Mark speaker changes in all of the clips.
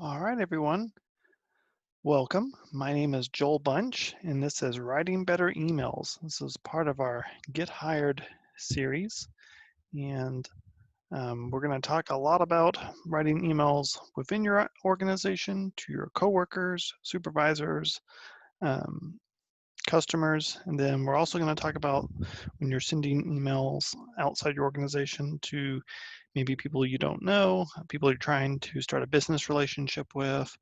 Speaker 1: All right, everyone. Welcome. My name is Joel Bunch, and this is Writing Better Emails. This is part of our Get Hired series, and we're going to talk a lot about writing emails within your organization to your coworkers, supervisors, um, customers, and then we're also going to talk about when you're sending emails outside your organization to maybe people you don't know, people you're trying to start a business relationship with.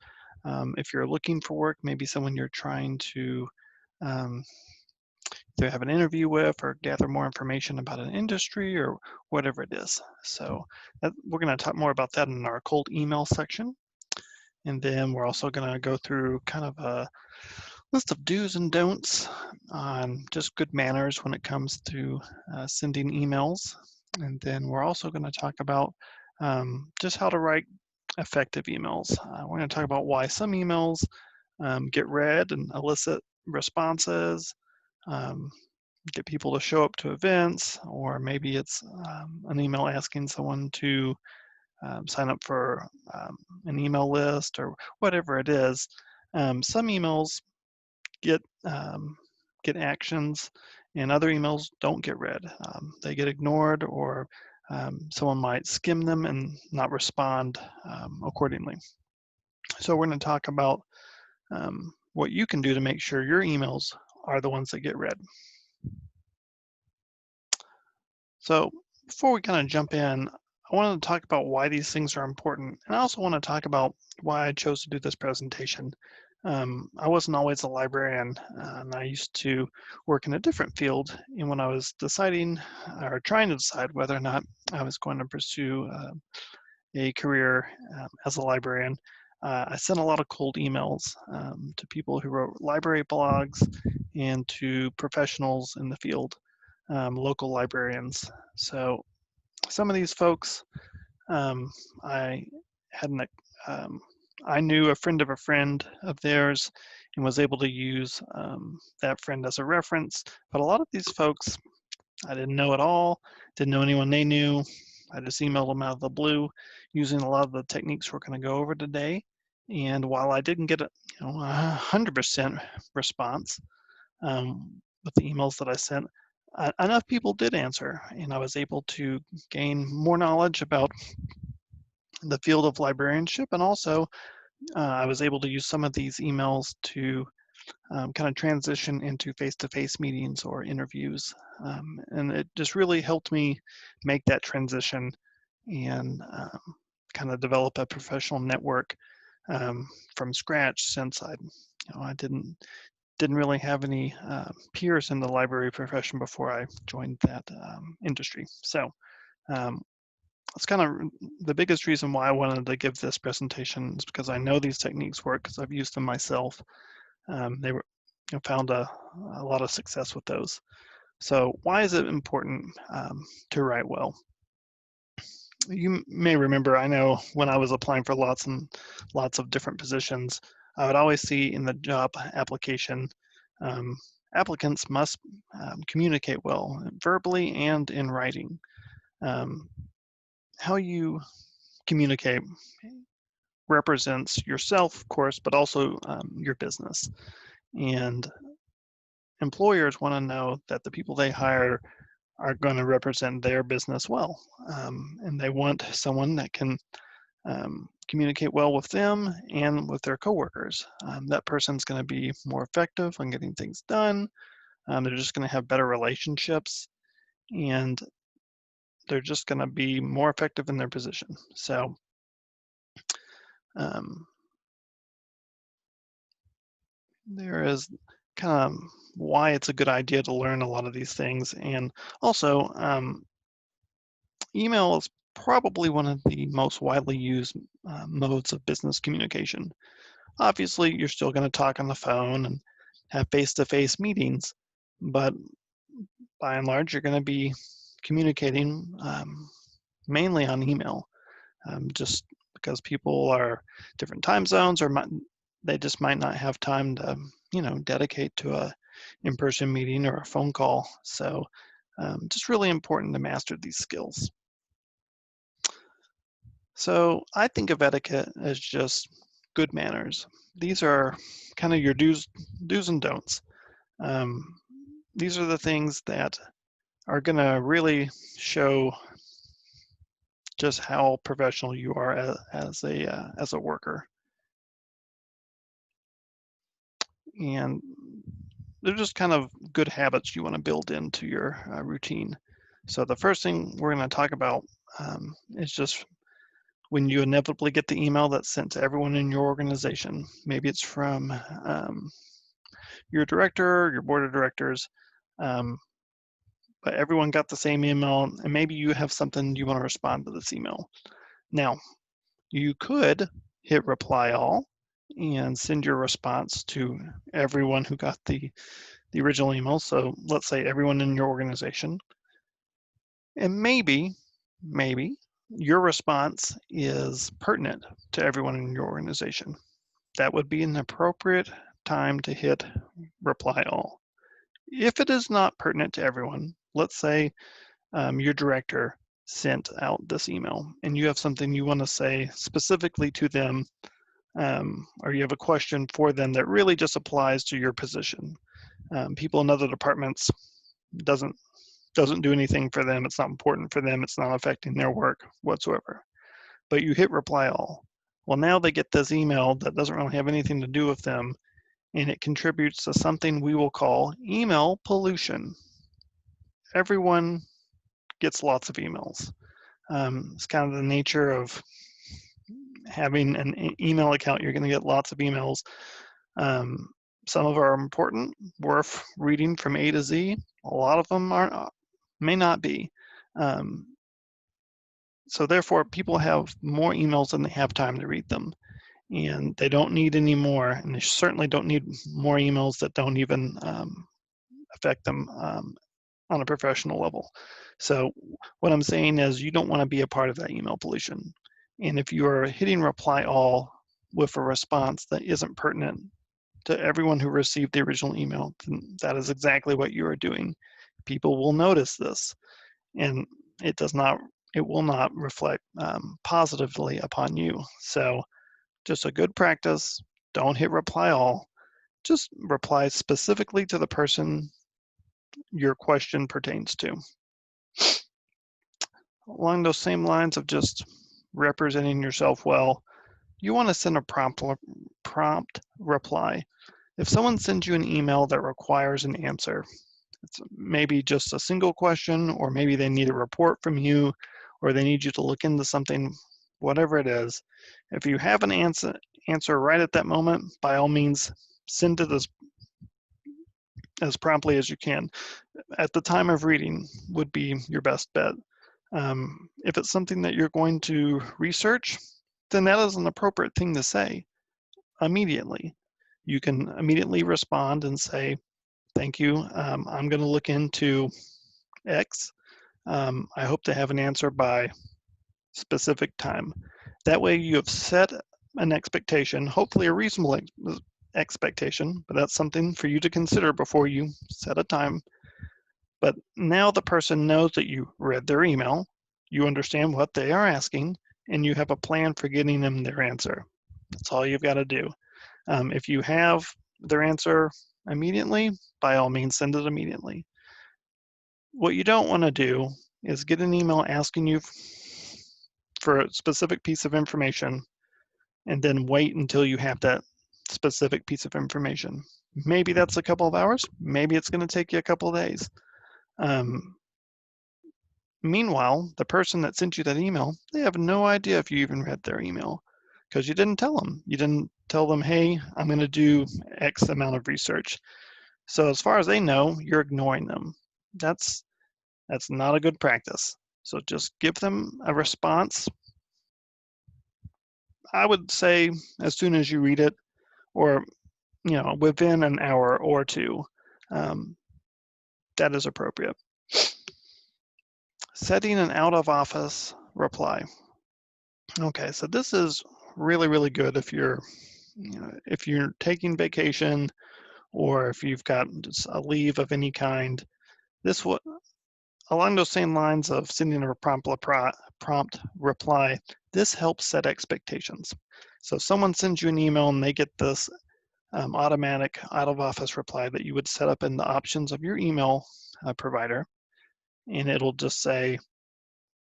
Speaker 1: If you're looking for work, maybe someone you're trying to um, either have an interview with or gather more information about an industry or whatever it is. So we're going to talk more about that in our cold email section. And then we're also going to go through kind of a list of do's and don'ts on just good manners when it comes to sending emails. And then we're also going to talk about just how to write effective emails. We're going to talk about why some emails get read and elicit responses, um, get people to show up to events, or maybe it's an email asking someone to sign up for an email list or whatever it is. Some emails get get actions, and other emails don't get read. They get ignored, or someone might skim them and not respond accordingly. So we're going to talk about what you can do to make sure your emails are the ones that get read. So before we kind of jump in, I wanted to talk about why these things are important, and I also want to talk about why I chose to do this presentation. I wasn't always a librarian, and I used to work in a different field. And when I was deciding or trying to decide whether or not I was going to pursue a career as a librarian, I sent a lot of cold emails to people who wrote library blogs and to professionals in the field, local librarians. So some of these folks, I had an, um, I knew a friend of theirs and was able to use that friend as a reference. But a lot of these folks, I didn't know at all, didn't know anyone they knew. I just emailed them out of the blue using a lot of the techniques we're going to go over today. And while I didn't get 100% response with the emails that I sent, enough people did answer, and I was able to gain more knowledge about the field of librarianship, and also I was able to use some of these emails to kind of transition into face-to-face meetings or interviews. And it just really helped me make that transition and kind of develop a professional network from scratch, since I didn't really have any peers in the library profession before I joined that industry. So um, that's kind of the biggest reason why I wanted to give this presentation, is because I know these techniques work because I've used them myself. They were found a lot of success with those. So why is it important to write well? You may remember, I know when I was applying for lots and lots of different positions, I would always see in the job application, um, applicants must communicate well, verbally and in writing. Um, how you communicate represents yourself, of course, but also your business. And employers want to know that the people they hire are going to represent their business well. And they want someone that can communicate well with them and with their coworkers. That person's going to be more effective on getting things done. They're just going to have better relationships, and they're just going to be more effective in their position. So um, there is kind of why it's a good idea to learn a lot of these things. And also, email is probably one of the most widely used modes of business communication. Obviously, you're still going to talk on the phone and have face-to-face meetings, but by and large, you're going to be communicating mainly on email, just because people are different time zones, or they just might not have time to, dedicate to a in-person meeting or a phone call. So just really important to master these skills. So I think of etiquette as just good manners. These are kind of your do's and don'ts. These are the things that are going to really show just how professional you are as a worker. And they're just kind of good habits you want to build into your routine. So the first thing we're going to talk about is just when you inevitably get the email that's sent to everyone in your organization. Maybe it's from your director, your board of directors, but everyone got the same email, and maybe you have something you want to respond to this email. Now, you could hit reply all and send your response to everyone who got the original email. So let's say everyone in your organization. And maybe your response is pertinent to everyone in your organization. That would be an appropriate time to hit reply all. If it is not pertinent to everyone, let's say your director sent out this email and you have something you want to say specifically to them, or you have a question for them that really just applies to your position. People in other departments doesn't do anything for them. It's not important for them. It's not affecting their work whatsoever. But you hit reply all. Well, now they get this email that doesn't really have anything to do with them, and it contributes to something we will call email pollution. Everyone gets lots of emails. It's kind of the nature of having an email account. You're going to get lots of emails. Some of them are important, worth reading from A to Z. A lot of them may not be. So therefore, people have more emails than they have time to read them. And they don't need any more, and they certainly don't need more emails that don't even affect them on a professional level. So what I'm saying is you don't want to be a part of that email pollution. And if you are hitting reply all with a response that isn't pertinent to everyone who received the original email, then that is exactly what you are doing. People will notice this, and it will not reflect positively upon you. So just a good practice, don't hit reply all, just reply specifically to the person your question pertains to. Along those same lines of just representing yourself well, you want to send a prompt reply. If someone sends you an email that requires an answer, it's maybe just a single question, or maybe they need a report from you, or they need you to look into something, whatever it is. If you have an answer right at that moment, by all means, send it as promptly as you can. At the time of reading would be your best bet. If it's something that you're going to research, then that is an appropriate thing to say immediately. You can immediately respond and say, thank you, I'm going to look into X. I hope to have an answer by specific time. That way you have set an expectation, hopefully a reasonable expectation, but that's something for you to consider before you set a time. But now the person knows that you read their email, you understand what they are asking, and you have a plan for getting them their answer. That's all you've got to do. If you have their answer immediately, by all means, send it immediately. What you don't want to do is get an email asking you for a specific piece of information and then wait until you have that specific piece of information. Maybe that's a couple of hours. Maybe it's going to take you a couple of days. Meanwhile, the person that sent you that email, they have no idea if you even read their email because you didn't tell them. You didn't tell them, hey, I'm going to do X amount of research. So as far as they know, you're ignoring them. That's not a good practice. So just give them a response. I would say as soon as you read it, or within an hour or two, that is appropriate. Setting an out of office reply. Okay, so this is really, really good if you're taking vacation, or if you've got just a leave of any kind. This will, along those same lines of sending a prompt reply, this helps set expectations. So if someone sends you an email and they get this automatic out-of-office reply that you would set up in the options of your email provider, and it'll just say,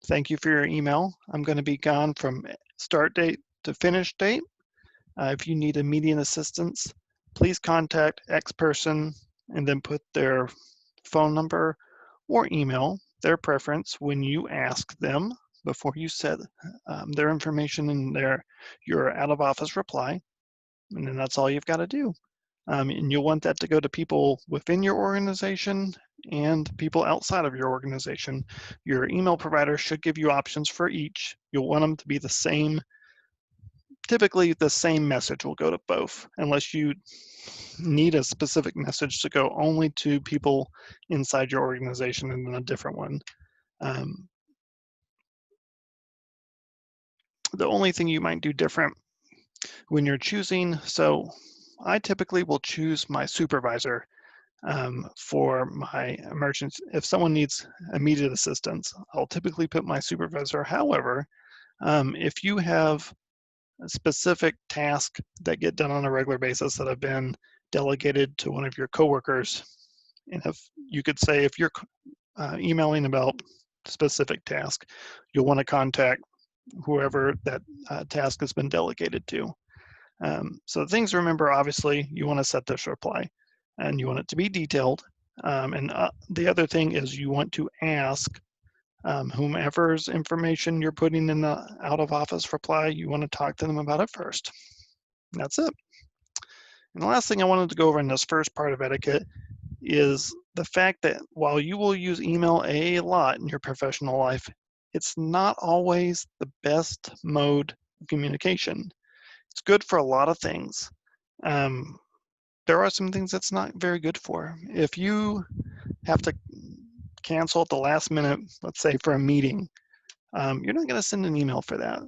Speaker 1: thank you for your email. I'm going to be gone from start date to finish date. If you need immediate assistance, please contact X person and then put their phone number or email, their preference, when you ask them before you set their information in your out-of-office reply. And then that's all you've got to do. And you'll want that to go to people within your organization and people outside of your organization. Your email provider should give you options for each. You'll want them to be the same. Typically, the same message will go to both, unless you need a specific message to go only to people inside your organization and then a different one. The only thing you might do different when you're choosing, so I typically will choose my supervisor for my emergency. If someone needs immediate assistance, I'll typically put my supervisor. However, if you have a specific tasks that get done on a regular basis that have been delegated to one of your coworkers, and if you could say, if you're emailing about specific task, you'll want to contact whoever that task has been delegated to. So the things to remember, obviously, you want to set this reply and you want it to be detailed. And the other thing is you want to ask whomever's information you're putting in the out of office reply, you want to talk to them about it first. And that's it. And the last thing I wanted to go over in this first part of etiquette is the fact that while you will use email a lot in your professional life, it's not always the best mode of communication. It's good for a lot of things. There are some things that's not very good for. If you have to cancel at the last minute, let's say for a meeting, you're not going to send an email for that.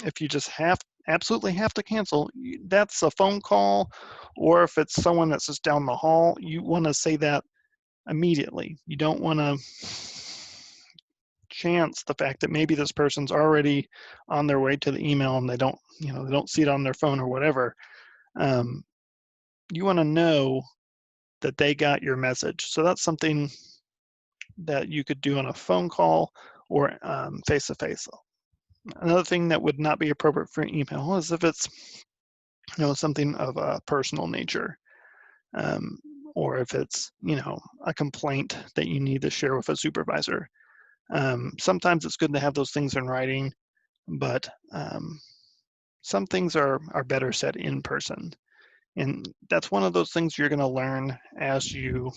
Speaker 1: If you just absolutely have to cancel, that's a phone call, or if it's someone that's just down the hall, you want to say that immediately. You don't want to chance the fact that maybe this person's already on their way to the email and they don't see it on their phone or whatever. You want to know that they got your message. So that's something that you could do on a phone call or face-to-face. Another thing that would not be appropriate for email is if it's something of a personal nature, or if it's a complaint that you need to share with a supervisor. Sometimes it's good to have those things in writing, but some things are better said in person. And that's one of those things you're going to learn as you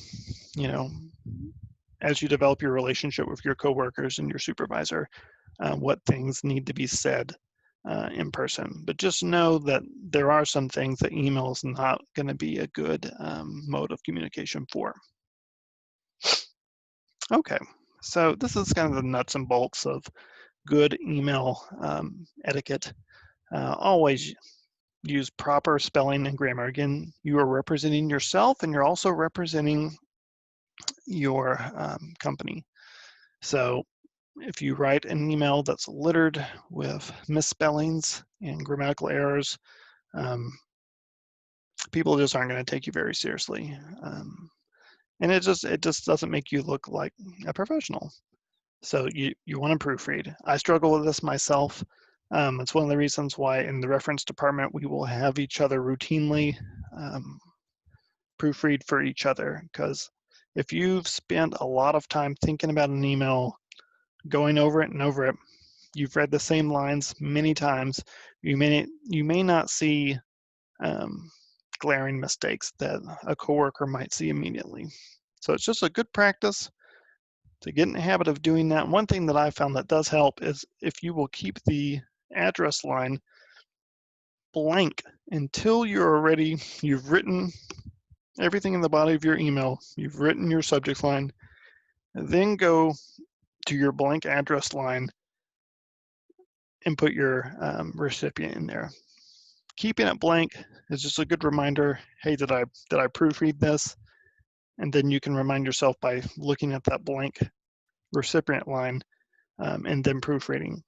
Speaker 1: develop your relationship with your coworkers and your supervisor, what things need to be said in person. But just know that there are some things that email is not going to be a good mode of communication for. Okay, so this is kind of the nuts and bolts of good email etiquette. Always use proper spelling and grammar. Again, you are representing yourself and you're also representing your company. So if you write an email that's littered with misspellings and grammatical errors, people just aren't going to take you very seriously. And it just doesn't make you look like a professional. So you want to proofread. I struggle with this myself. It's one of the reasons why in the reference department we will have each other routinely proofread for each other, because if you've spent a lot of time thinking about an email, going over it and over it, you've read the same lines many times, you may not see glaring mistakes that a coworker might see immediately. So it's just a good practice to get in the habit of doing that. One thing that I found that does help is if you will keep the address line blank until you've written everything in the body of your email, you've written your subject line, then go to your blank address line and put your recipient in there. Keeping it blank is just a good reminder, hey, did I proofread this? And then you can remind yourself by looking at that blank recipient line and then proofreading.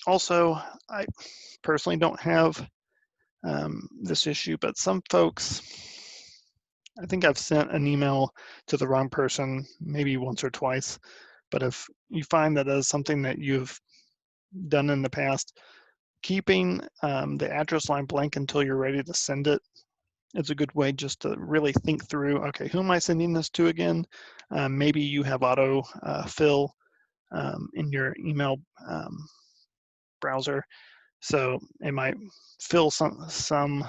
Speaker 1: Also, I personally don't have this issue, but some folks, I think I've sent an email to the wrong person maybe once or twice, but if you find that is something that you've done in the past, keeping the address line blank until you're ready to send it is a good way just to really think through, okay, who am I sending this to again? Maybe you have auto fill in your email browser, so it might fill some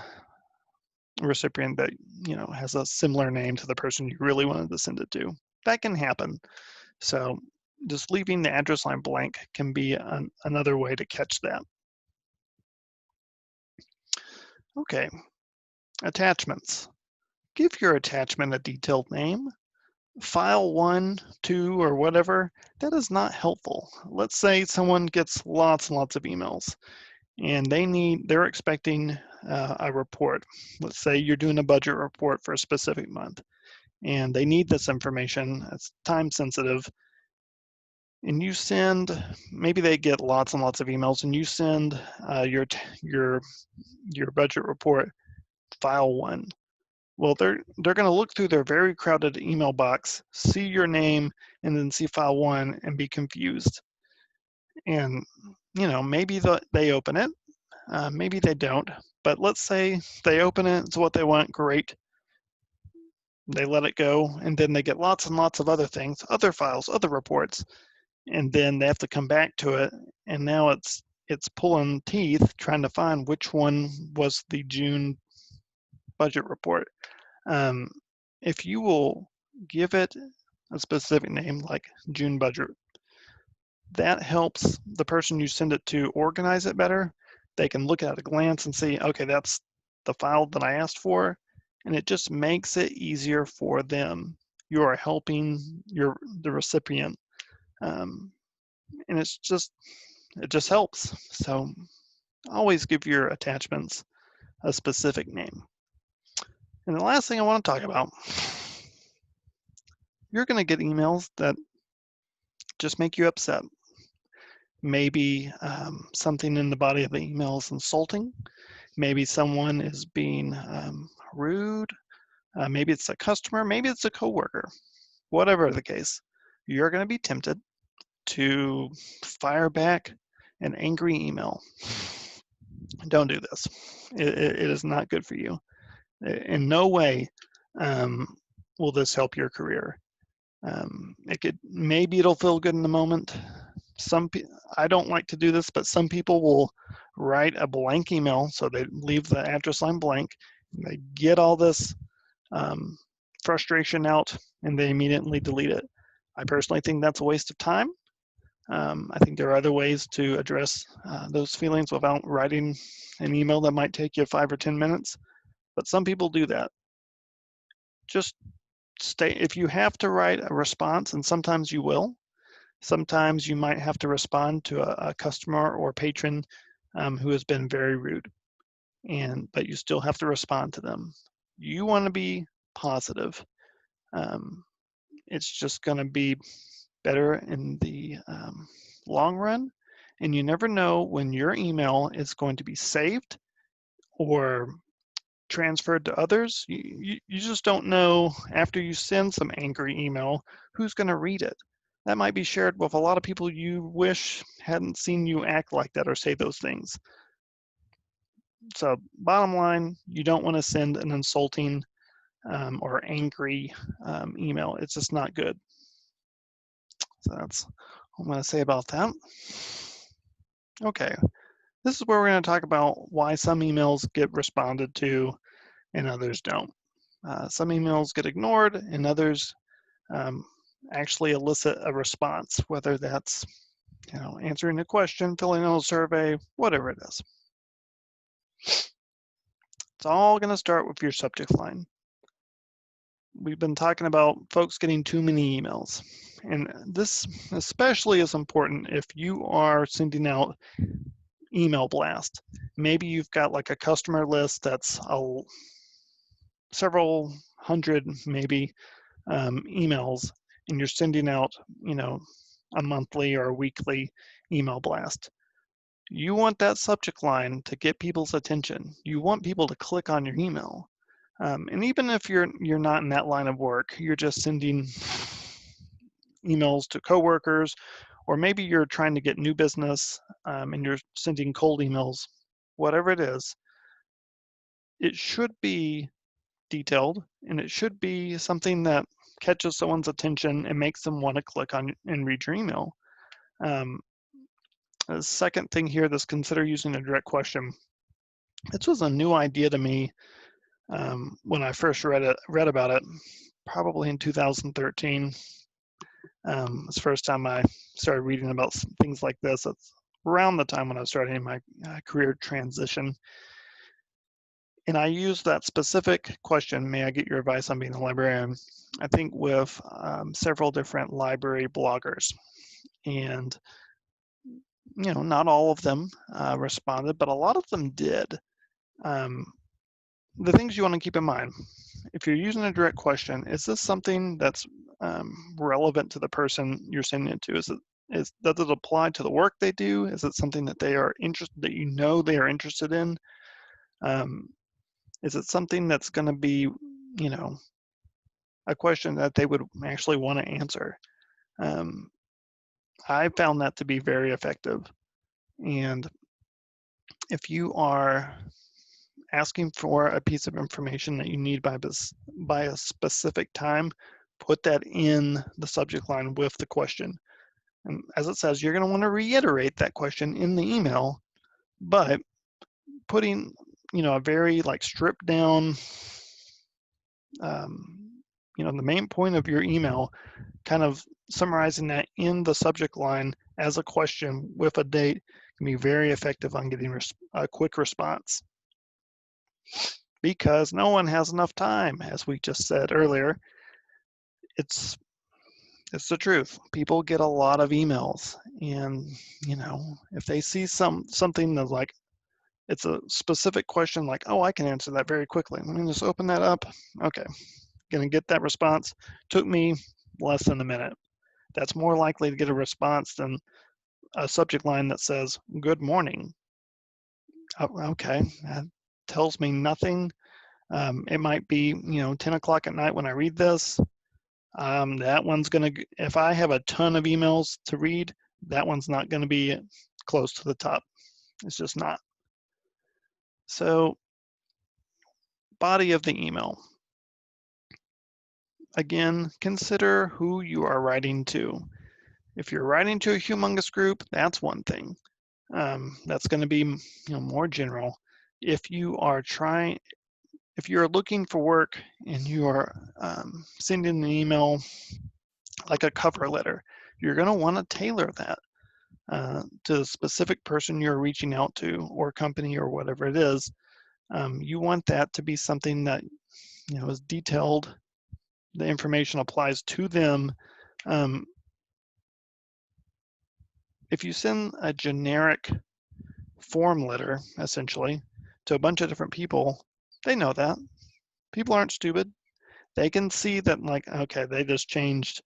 Speaker 1: recipient that has a similar name to the person you really wanted to send it to. That can happen. So just leaving the address line blank can be another way to catch that. Okay, attachments. Give your attachment a detailed name. File 1, 2, or whatever, that is not helpful. Let's say someone gets lots and lots of emails and they're expecting a report. Let's say you're doing a budget report for a specific month and they need this information. It's time sensitive. And you send, maybe they get lots and lots of emails and you send your budget report file 1. Well, they're going to look through their very crowded email box, see your name, and then see file 1 and be confused. And maybe they open it, maybe they don't. But let's say they open it, it's what they want, great. They let it go, and then they get lots and lots of other things, other files, other reports, and then they have to come back to it, and now it's pulling teeth trying to find which one was the June budget report. If you will give it a specific name like June budget, that helps the person you send it to organize it better. They can look at a glance and see, okay, that's the file that I asked for, and it just makes it easier for them. You are helping the recipient, and it just helps. So always give your attachments a specific name. And the last thing I want to talk about, you're going to get emails that just make you upset. Maybe something in the body of the email is insulting. Maybe someone is being rude. Maybe it's a customer. Maybe it's a coworker. Whatever the case, you're going to be tempted to fire back an angry email. Don't do this. It is not good for you. In no way will this help your career. Maybe it'll feel good in the moment. I don't like to do this, but some people will write a blank email, so they leave the address line blank. And they get all this frustration out, and they immediately delete it. I personally think that's a waste of time. I think there are other ways to address those feelings without writing an email that might take you 5 or 10 minutes. But some people do that. Just if you have to write a response, and sometimes you will, sometimes you might have to respond to a customer or patron who has been very rude, but you still have to respond to them. You want to be positive. It's just going to be better in the long run, and you never know when your email is going to be saved or transferred to others. You just don't know after you send some angry email who's going to read it. That might be shared with a lot of people you wish hadn't seen you act like that or say those things. So bottom line, you don't want to send an insulting or angry email. It's just not good. So that's what I'm going to say about that. Okay, this is where we're going to talk about why some emails get responded to and others don't. Some emails get ignored and others actually elicit a response, whether that's answering a question, filling out a survey, whatever it is. It's all going to start with your subject line. We've been talking about folks getting too many emails, and this especially is important if you are sending out email blast. Maybe you've got like a customer list that's several hundred maybe emails, and you're sending out a monthly or a weekly email blast. You want that subject line to get people's attention. You want people to click on your email. And even if you're not in that line of work, you're just sending emails to coworkers, or maybe you're trying to get new business and you're sending cold emails, whatever it should be detailed, and it should be something that catches someone's attention and makes them want to click on and read your email. The second thing here, this consider using a direct question. This was a new idea to me when I first read about it, probably in 2013. It's the first time I started reading about things like this. It's around the time when I was starting my career transition. And I used that specific question, may I get your advice on being a librarian, I think with several different library bloggers. And, not all of them responded, but a lot of them did. The things you want to keep in mind, if you're using a direct question, is this something that's relevant to the person you're sending it to? Does it apply to the work they do? Is it something that they are interested, that they are interested in? Is it something that's going to be, a question that they would actually want to answer? I found that to be very effective. And if you are asking for a piece of information that you need by a specific time, put that in the subject line with the question. And as it says, you're going to want to reiterate that question in the email, but putting, a very stripped down, the main point of your email, kind of summarizing that in the subject line as a question with a date can be very effective on getting a quick response. Because no one has enough time, as we just said earlier. It's the truth. People get a lot of emails, and if they see something that's like, it's a specific question, like, oh, I can answer that very quickly. Let me just open that up. Okay, gonna get that response. Took me less than a minute. That's more likely to get a response than a subject line that says, good morning. Oh, okay, that tells me nothing. It might be, 10 o'clock at night when I read this. That one's gonna, if I have a ton of emails to read, that one's not gonna be close to the top. It's just not. So, body of the email. Again, consider who you are writing to. If you're writing to a humongous group, that's one thing. That's gonna be, more general. If you are looking for work and you are sending an email like a cover letter, you're going to want to tailor that to the specific person you're reaching out to, or company, or whatever it is. You want that to be something that is detailed. The information applies to them. If you send a generic form letter, essentially, to a bunch of different people, they know that. People aren't stupid. They can see that, like, okay, they just changed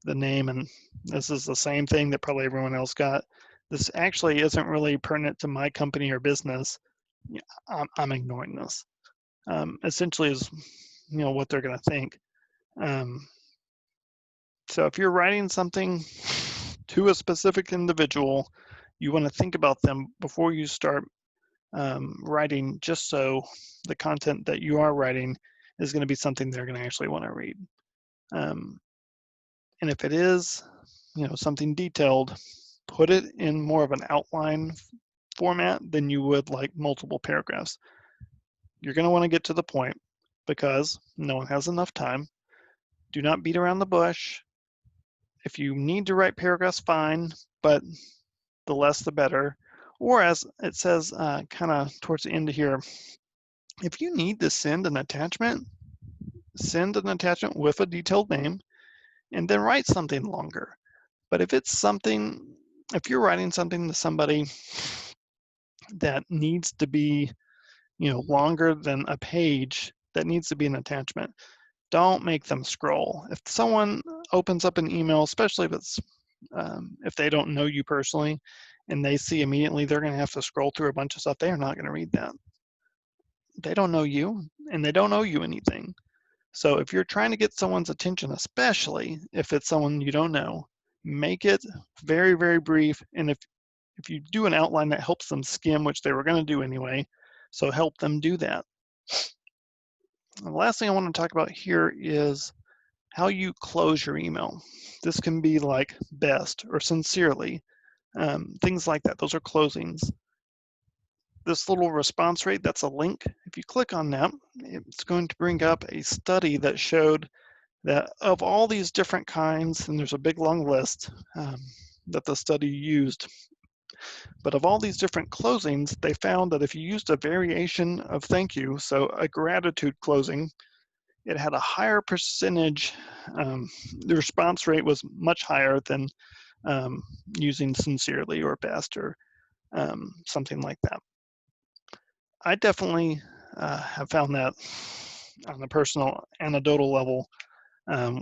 Speaker 1: the name and this is the same thing that probably everyone else got. This actually isn't really pertinent to my company or business. I'm ignoring this. Essentially is, what they're going to think. So if you're writing something to a specific individual, you want to think about them before you start writing, just so the content that you are writing is going to be something they're going to actually want to read. And if it is, something detailed, put it in more of an outline format than you would like multiple paragraphs. You're going to want to get to the point because no one has enough time. Do not beat around the bush. If you need to write paragraphs, fine, but the less the better. Or as it says kind of towards the end of here, if you need to send an attachment with a detailed name and then write something longer. But if you're writing something to somebody that needs to be, longer than a page, that needs to be an attachment, don't make them scroll. If someone opens up an email, especially if they don't know you personally, and they see immediately they're going to have to scroll through a bunch of stuff, they are not going to read that. They don't know you, and they don't owe you anything. So if you're trying to get someone's attention, especially if it's someone you don't know, make it very, very brief. And if you do an outline that helps them skim, which they were going to do anyway, so help them do that. The last thing I want to talk about here is how you close your email. This can be like best or sincerely, things like that. Those are closings. This little response rate, that's a link. If you click on that, it's going to bring up a study that showed that of all these different kinds, and there's a big long list that the study used, but of all these different closings, they found that if you used a variation of thank you, so a gratitude closing, it had a higher percentage, the response rate was much higher than using sincerely or best or something like that. I definitely have found that on a personal anecdotal level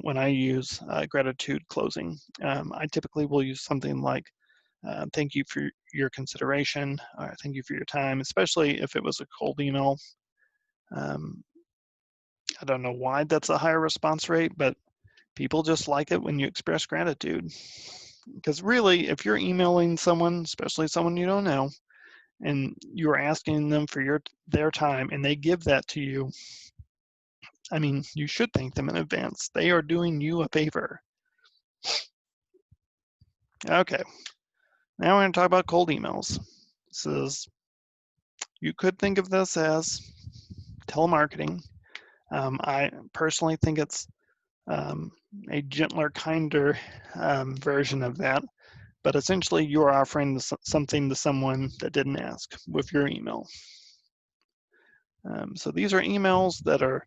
Speaker 1: when I use gratitude closing. I typically will use something like thank you for your consideration, or thank you for your time, especially if it was a cold email. I don't know why that's a higher response rate, but people just like it when you express gratitude. Because really, if you're emailing someone, especially someone you don't know, and you're asking them for their time and they give that to you, I mean, you should thank them in advance. They are doing you a favor. Okay, now we're going to talk about cold emails. You could think of this as telemarketing. I personally think it's a gentler, kinder version of that. But essentially, you're offering something to someone that didn't ask with your email. So these are emails that are,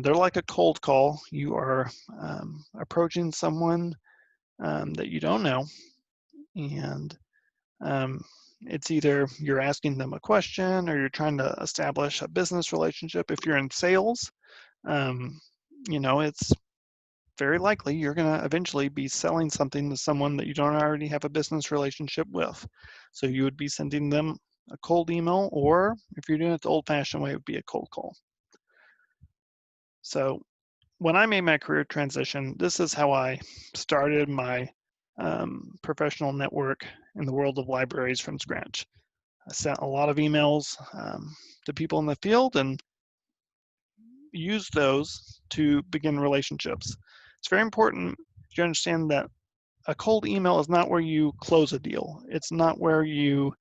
Speaker 1: they're like a cold call. You are approaching someone that you don't know, and it's either you're asking them a question or you're trying to establish a business relationship. If you're in sales, you know, it's very likely you're going to eventually be selling something to someone that you don't already have a business relationship with. So you would be sending them a cold email, or if you're doing it the old-fashioned way, it would be a cold call. So when I made my career transition, this is how I started my professional network in the world of libraries from scratch. I sent a lot of emails to people in the field and used those to begin relationships. It's very important to understand that a cold email is not where you close a deal. It's not where you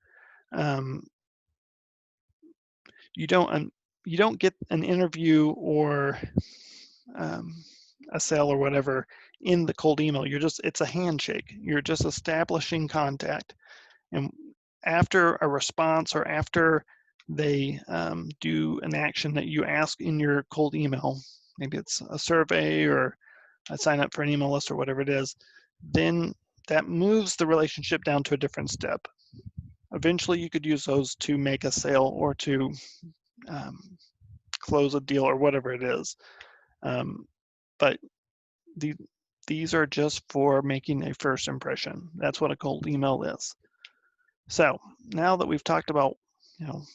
Speaker 1: you don't get an interview or a sale or whatever in the cold email. It's a handshake. You're just establishing contact, and after a response or after they do an action that you ask in your cold email, maybe it's a survey or a sign up for an email list or whatever it is, then that moves the relationship down to a different step. Eventually, you could use those to make a sale or to close a deal or whatever it is. But these are just for making a first impression. That's what a cold email is. So now that we've talked about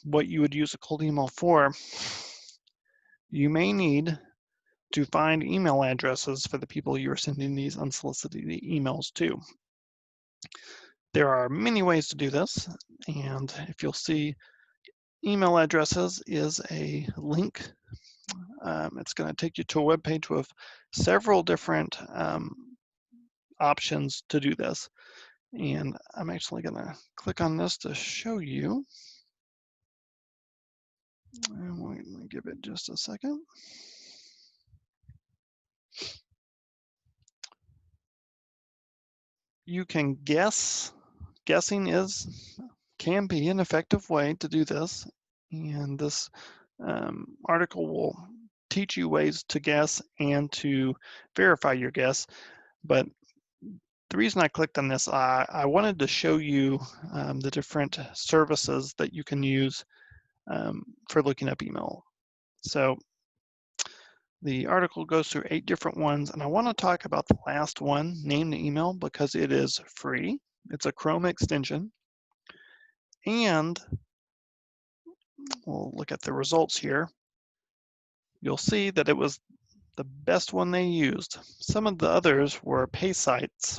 Speaker 1: what you would use a cold email for, you may need to find email addresses for the people you are sending these unsolicited emails to. There are many ways to do this, and if you'll see, email addresses is a link. It's going to take you to a web page with several different options to do this. And I'm actually going to click on this to show you. And let me give it just a second. You can guess. Guessing can be an effective way to do this. And this article will teach you ways to guess and to verify your guess. But the reason I clicked on this, I wanted to show you the different services that you can use for looking up email. So the article goes through 8 different ones, and I want to talk about the last one, Name the Email, because it is free. It's a Chrome extension. And we'll look at the results here. You'll see that it was the best one they used. Some of the others were pay sites.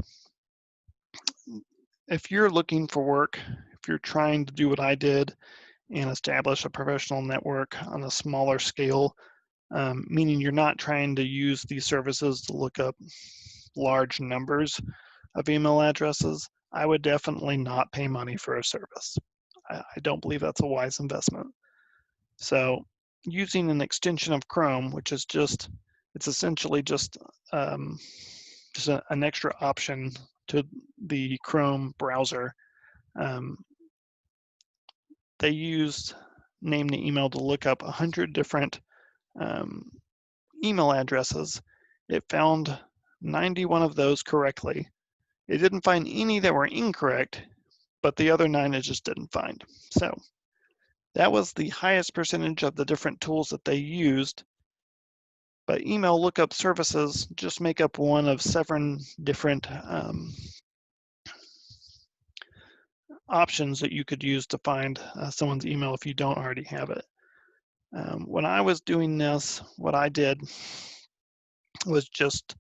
Speaker 1: If you're looking for work, if you're trying to do what I did and establish a professional network on a smaller scale, meaning you're not trying to use these services to look up large numbers of email addresses, I would definitely not pay money for a service. I don't believe that's a wise investment. So using an extension of Chrome, which is just, it's essentially just an extra option to the Chrome browser. They used Name the Email to look up 100 different email addresses. It found 91 of those correctly. It didn't find any that were incorrect, but the other 9 it just didn't find. So that was the highest percentage of the different tools that they used. But email lookup services just make up one of 7 different options that you could use to find someone's email if you don't already have it. When I was doing this, what I did was just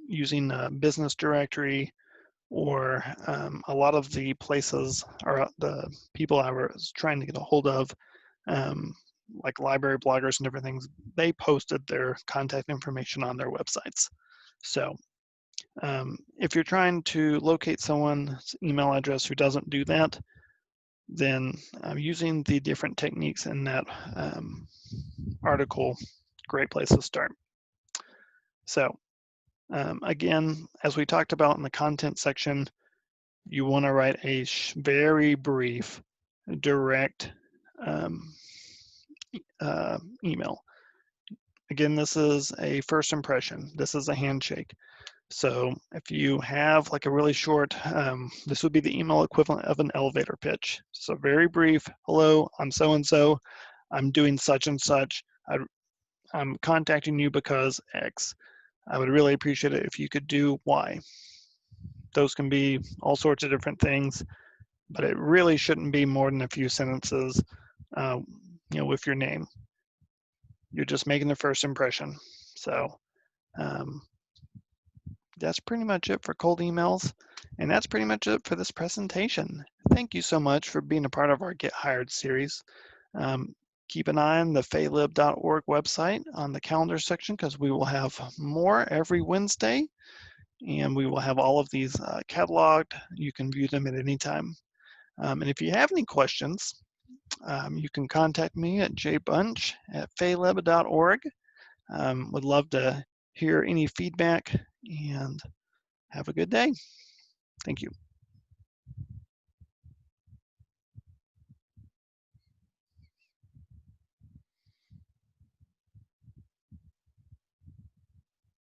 Speaker 1: using a business directory, or a lot of the places or the people I was trying to get a hold of, like library bloggers and different things, they posted their contact information on their websites. So if you're trying to locate someone's email address who doesn't do that, then using the different techniques in that article, great place to start. So again, as we talked about in the content section, you want to write a very brief, direct email. Again, this is a first impression. This is a handshake. So if you have like a really short, this would be the email equivalent of an elevator pitch. So very brief, hello, I'm so-and-so, I'm doing such and such, I'm contacting you because X. I would really appreciate it if you could do Y. Those can be all sorts of different things, but it really shouldn't be more than a few sentences, with your name. You're just making the first impression. So that's pretty much it for cold emails. And that's pretty much it for this presentation. Thank you so much for being a part of our Get Hired series. Keep an eye on the faylib.org website on the calendar section, because we will have more every Wednesday, and we will have all of these cataloged. You can view them at any time. And if you have any questions, you can contact me at jbunch@faylib.org. Would love to hear any feedback, and have a good day. Thank you.